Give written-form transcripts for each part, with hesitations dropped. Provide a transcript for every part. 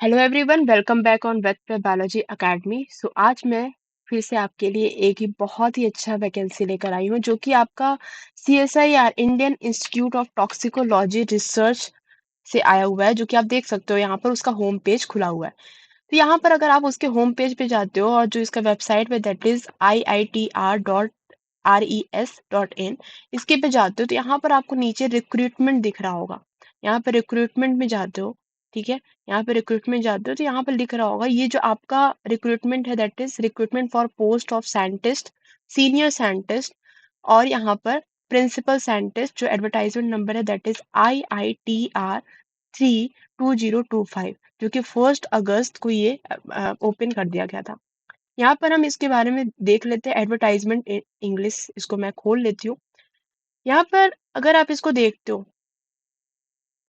Hello everyone, welcome back on vet biology academy. आज मैं फिर से आपके लिए एक ही बहुत ही अच्छा वैकेंसी लेकर आई हूँ जो कि आपका CSIR Indian institute of toxicology research से आया हुआ है, जो कि आप देख सकते हो यहाँ पर उसका होम पेज खुला हुआ है। तो यहाँ पर अगर आप उसके होम पेज पे जाते हो और जो इसका वेबसाइट पे दैट इज IITR.RES.in, इसके पे जाते हो तो यहाँ पर आपको नीचे रिक्रूटमेंट दिख रहा होगा। यहाँ पर रिक्रूटमेंट में जाते हो, ठीक है। यहाँ पे रिक्रूटमेंट जाते हो तो यहाँ पर लिख रहा होगा, ये जो आपका रिक्रूटमेंट है that is recruitment for post of scientist, senior scientist, और यहाँ पर प्रिंसिपल साइंटिस्ट जो एडवर्टाइजमेंट नंबर है दैट इज IITR 32025, जो कि 1 अगस्त को ये ओपन कर दिया गया था। यहाँ पर हम इसके बारे में देख लेते हैं। एडवर्टाइजमेंट इंग्लिश, इसको मैं खोल लेती हूँ। यहाँ पर अगर आप इसको देखते हो,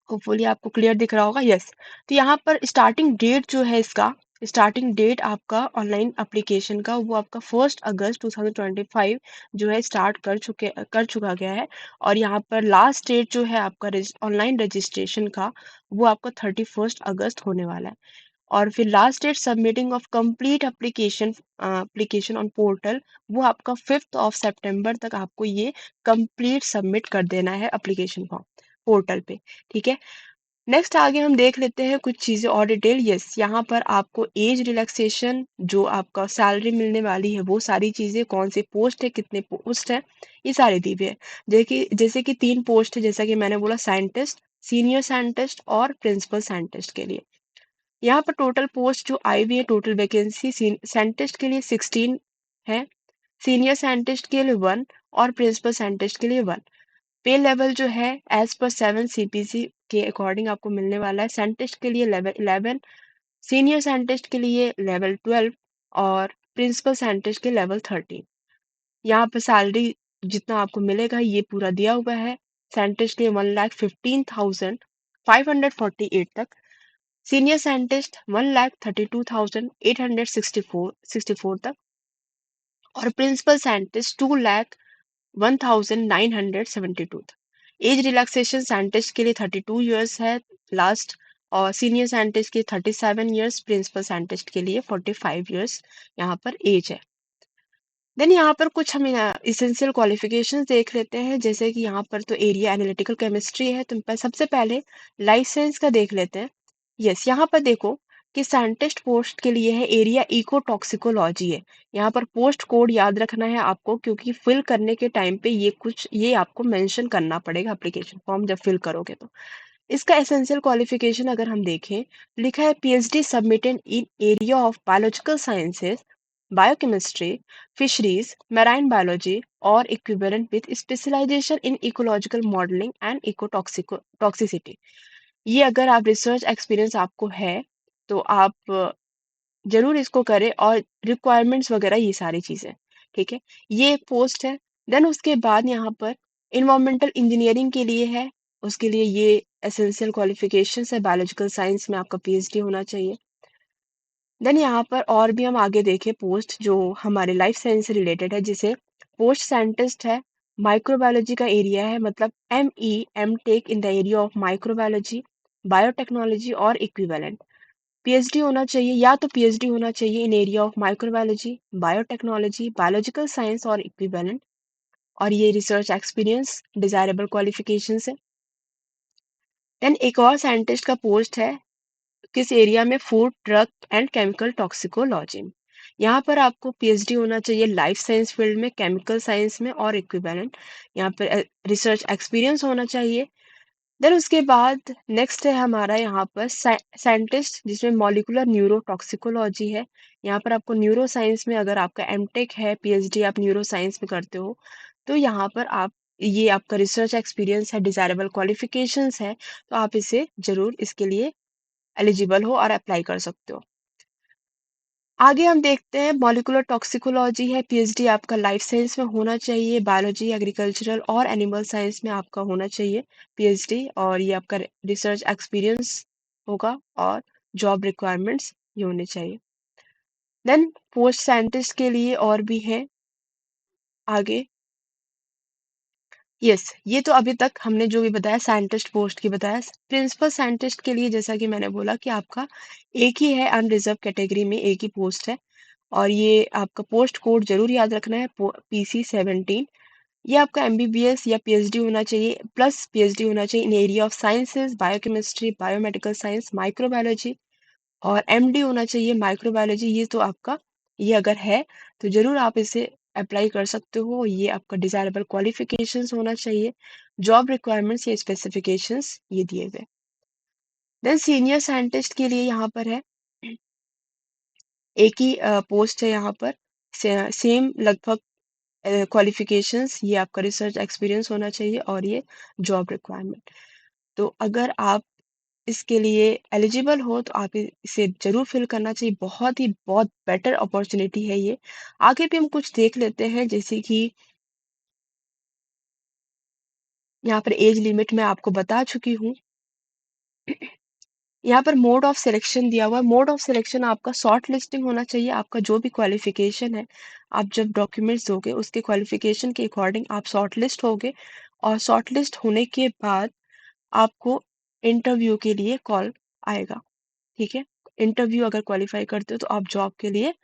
होपफुली आपको क्लियर दिख रहा होगा। यस, तो यहाँ पर स्टार्टिंग डेट जो है इसका, स्टार्टिंग डेट आपका ऑनलाइन एप्लीकेशन का वो आपका 1 अगस्त 2025 जो है स्टार्ट कर चुका गया है। और यहाँ पर लास्ट डेट जो है आपका ऑनलाइन रजिस्ट्रेशन का वो आपका 31 अगस्त होने वाला है। और फिर last date submitting of complete application on portal वो आपका 5 सितंबर तक आपको ये कंप्लीट सबमिट कर देना है एप्लीकेशन फॉर्म पोर्टल पे, ठीक है। नेक्स्ट आगे हम देख लेते हैं कुछ चीजें और डिटेल। यस, यहाँ पर आपको एज रिलैक्सेशन, जो आपका सैलरी मिलने वाली है, वो सारी चीजें, कौन से पोस्ट है, कितने पोस्ट है, ये सारी दी हुई है। जैसे कि 3 पोस्ट है, जैसा कि मैंने बोला, साइंटिस्ट, सीनियर साइंटिस्ट और प्रिंसिपल साइंटिस्ट के लिए। यहाँ पर टोटल पोस्ट जो आई हुई है, टोटल वैकेंसी साइंटिस्ट के लिए 16 है, सीनियर साइंटिस्ट के लिए 1 और प्रिंसिपल साइंटिस्ट के लिए 1। पे लेवल जो है एज पर 7 CPC के अकॉर्डिंग आपको मिलने वाला है। साइंटिस्ट के लिए लेवल 11, सीनियर साइंटिस्ट के लिए लेवल 12 और प्रिंसिपल साइंटिस्ट के लेवल 13। यहाँ पर सैलरी जितना आपको मिलेगा ये पूरा दिया हुआ है। साइंटिस्ट के 1,15,548 तक, सीनियर साइंटिस्ट 1,32,864 तक, और प्रिंसिपल साइंटिस्ट 2,01,972 तक। एज रिलैक्सेशन साइंटिस्ट के लिए 32 ईयर्स है लास्ट, और सीनियर साइंटिस्ट के 37 ईयर्स, प्रिंसिपल साइंटिस्ट के लिए 45 ईयर्स यहाँ पर एज है। देन यहाँ पर कुछ हम इसेंशियल क्वालिफिकेशंस देख लेते हैं। जैसे कि यहाँ पर तो एरिया एनालिटिकल केमिस्ट्री है, तो सबसे पहले लाइफ साइंस का देख लेते हैं। यस, यहाँ पर देखो कि साइंटिस्ट पोस्ट के लिए है एरिया इको टॉक्सिकोलॉजी है। यहाँ पर पोस्ट कोड याद रखना है आपको, क्योंकि फिल करने के टाइम पे ये आपको मेंशन करना पड़ेगा एप्लीकेशन फॉर्म जब फिल करोगे तो। इसका एसेंशियल क्वालिफिकेशन अगर हम देखें, लिखा है PhD submitted in area of biological sciences, biochemistry, fisheries, marine biology और equivalent with specialization in ecological modelling and toxicity. ये अगर आप रिसर्च एक्सपीरियंस आपको है तो आप जरूर इसको करें, और रिक्वायरमेंट्स वगैरह ये सारी चीजें, ठीक है। ये एक पोस्ट है। देन उसके बाद यहाँ पर इन्वायरमेंटल इंजीनियरिंग के लिए है, उसके लिए ये एसेंशियल क्वालिफिकेशंस है, बायोलॉजिकल साइंस में आपका PhD होना चाहिए। देन यहाँ पर और भी हम आगे देखें पोस्ट जो हमारे लाइफ साइंस से रिलेटेड है, जिसे पोस्ट साइंटिस्ट है, माइक्रोबायोलॉजी का एरिया है, मतलब ME M Tech in the area of microbiology, biotechnology और इक्विवेलेंट। PhD होना चाहिए, या तो PhD होना चाहिए in area of microbiology, biotechnology, biological science और इक्विवेलेंट, और ये रिसर्च एक्सपीरियंस डिजायरेबल क्वालिफिकेशंस है। देन एक और साइंटिस्ट का पोस्ट है, किस एरिया में, food drug and chemical toxicology. यहाँ पर आपको PhD होना चाहिए लाइफ साइंस फील्ड में, केमिकल साइंस में और इक्विवेलेंट। यहाँ पर रिसर्च एक्सपीरियंस होना चाहिए। देन उसके बाद नेक्स्ट है हमारा यहाँ पर साइंटिस्ट, जिसमें मॉलिकुलर न्यूरो टॉक्सिकोलॉजी है। यहाँ पर आपको न्यूरो साइंस में, अगर आपका MTech है, PhD आप न्यूरो साइंस में करते हो, तो यहाँ पर आप, ये आपका रिसर्च एक्सपीरियंस है, डिजायरेबल क्वालिफिकेशंस है, तो आप इसे जरूर इसके लिए एलिजिबल हो और अप्लाई कर सकते हो। आगे हम देखते हैं मॉलिकुलर टॉक्सिकोलॉजी है, PhD आपका लाइफ साइंस में होना चाहिए, बायोलॉजी, एग्रीकल्चरल और एनिमल साइंस में आपका होना चाहिए PhD, और ये आपका रिसर्च एक्सपीरियंस होगा, और जॉब रिक्वायरमेंट्स ये होने चाहिए। देन पोस्ट साइंटिस्ट के लिए और भी है आगे। यस, ये तो अभी तक हमने जो भी बताया साइंटिस्ट पोस्ट की बताया। प्रिंसिपल साइंटिस्ट के लिए जैसा कि मैंने बोला कि आपका एक ही है, अनरिजर्व कैटेगरी में एक ही पोस्ट है और ये आपका पोस्ट कोड ज़रूर याद रखना है, PC17। ये आपका एमबीबीएस या पीएचडी होना चाहिए, प्लस पीएचडी होना चाहिए in area of sciences, biochemistry, biomedical science, microbiology और एमडी होना चाहिए माइक्रोबायोलॉजी। ये तो आपका, ये अगर है तो ज़रूर आप इसे अप्लाई कर सकते हो। ये आपका डिज़ायरेबल क्वालिफिकेशंस होना चाहिए, जॉब रिक्वायरमेंट्स या स्पेसिफिकेशंस ये दिए गए। देन सीनियर साइंटिस्ट के लिए यहाँ पर है एक ही पोस्ट है यहाँ पर, सेम लगभग क्वालिफिकेशंस, ये आपका रिसर्च एक्सपीरियंस होना चाहिए और ये जॉब रिक्वायरमेंट। तो अगर आप इसके लिए एलिजिबल हो तो आप इसे ज़रूर फिल करना चाहिए। बहुत ही बहुत बेटर अपॉर्चुनिटी है ये। आगे भी हम कुछ देख लेते हैं, जैसे कि यहाँ पर एज लिमिट मैं आपको बता चुकी हूँ। यहाँ पर मोड ऑफ सिलेक्शन दिया हुआ है। मोड ऑफ सिलेक्शन आपका शॉर्ट लिस्टिंग होना चाहिए। आपका जो भी क्वालिफिकेशन है, आप जब डॉक्यूमेंट्स दोगे उसके क्वालिफिकेशन के अकॉर्डिंग आप शॉर्ट लिस्ट होगे और शॉर्ट लिस्ट होने के बाद आपको इंटरव्यू के लिए कॉल आएगा। ठीक है, इंटरव्यू अगर क्वालिफाई करते हो तो आप जॉब के लिए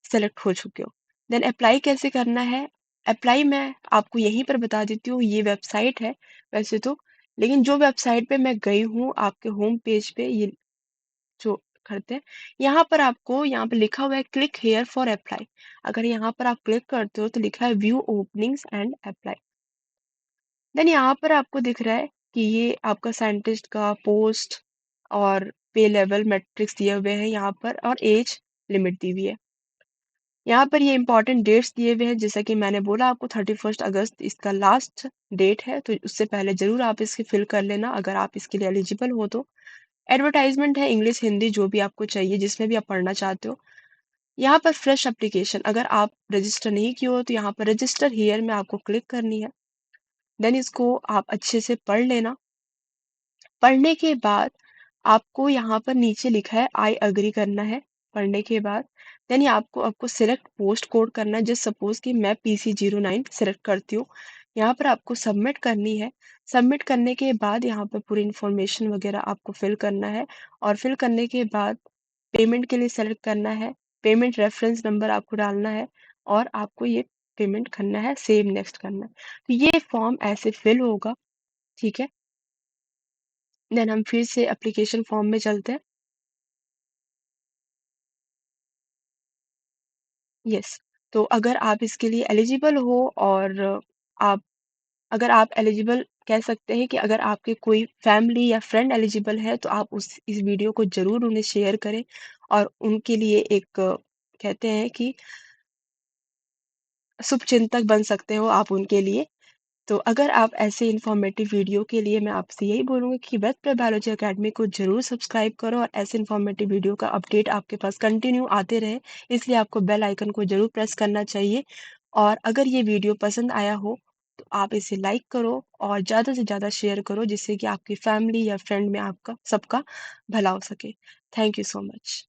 सेलेक्ट हो चुके हो। देन अप्लाई कैसे करना है? अप्लाई मैं आपको यहीं पर बता देती हूँ, ये वेबसाइट है वैसे तो, लेकिन जो वेबसाइट पे मैं गई हूँ आपके होम पेज पे, ये जो करते हैं, यहाँ पर आपको, यहाँ पे लिखा हुआ है क्लिक हेयर फॉर अप्लाई। अगर यहाँ पर आप क्लिक करते हो तो लिखा है view openings and apply. Then यहाँ पर आपको दिख रहा है कि ये आपका साइंटिस्ट का पोस्ट और पे लेवल मैट्रिक्स दिए हुए हैं यहाँ पर, और एज लिमिट दी हुई है। यहाँ पर ये इंपॉर्टेंट डेट्स दिए हुए हैं, जैसा कि मैंने बोला आपको 31 अगस्त इसका लास्ट डेट है, तो उससे पहले जरूर आप इसकी फिल कर लेना अगर आप इसके लिए एलिजिबल हो तो। एडवर्टाइजमेंट है इंग्लिश हिंदी जो भी आपको चाहिए, जिसमें भी आप पढ़ना चाहते हो। यहाँ पर फ्रेश एप्लीकेशन, अगर आप रजिस्टर नहीं किए हो तो यहाँ पर रजिस्टर हियर में आपको क्लिक करनी है। देन इसको आप अच्छे से पढ़ लेना। पढ़ने के बाद आपको यहाँ पर नीचे लिखा है आई अग्री करना है। पढ़ने के बाद देन ये आपको आपको सिलेक्ट पोस्ट कोड करना है। जस्ट सपोज कि मैं PC09 सिलेक्ट करती हूँ, यहाँ पर आपको सबमिट करनी है। सबमिट करने के बाद यहाँ पर पूरी इंफॉर्मेशन वगैरह आपको फिल करना है और फिल करने के बाद पेमेंट के लिए सेलेक्ट करना है। पेमेंट रेफरेंस नंबर आपको डालना है और आपको ये पेमेंट करना है, सेव नेक्स्ट करना है। तो ये फॉर्म ऐसे फिल होगा। ठीक है, देन हम फिर से एप्लीकेशन फॉर्म में चलते हैं। यस, तो अगर आप इसके लिए एलिजिबल हो और आप, अगर आप एलिजिबल कह सकते हैं कि अगर आपके कोई फैमिली या फ्रेंड एलिजिबल है तो आप उस इस वीडियो को ज़रूर उन्हें शेयर करें और उनके लिए एक कहते हैं कि शुभचिंतक बन सकते हो आप उनके लिए। तो अगर आप ऐसे इन्फॉर्मेटिव वीडियो के लिए, मैं आपसे यही बोलूँगी कि वेद प्रे बायोलॉजी अकेडमी को ज़रूर सब्सक्राइब करो और ऐसे इन्फॉर्मेटिव वीडियो का अपडेट आपके पास कंटिन्यू आते रहे, इसलिए आपको बेल आइकन को ज़रूर प्रेस करना चाहिए। और अगर ये वीडियो पसंद आया हो तो आप इसे लाइक करो और ज़्यादा से ज़्यादा शेयर करो, जिससे कि आपकी फैमिली या फ्रेंड में आपका सबका भला हो सके। Thank you so much.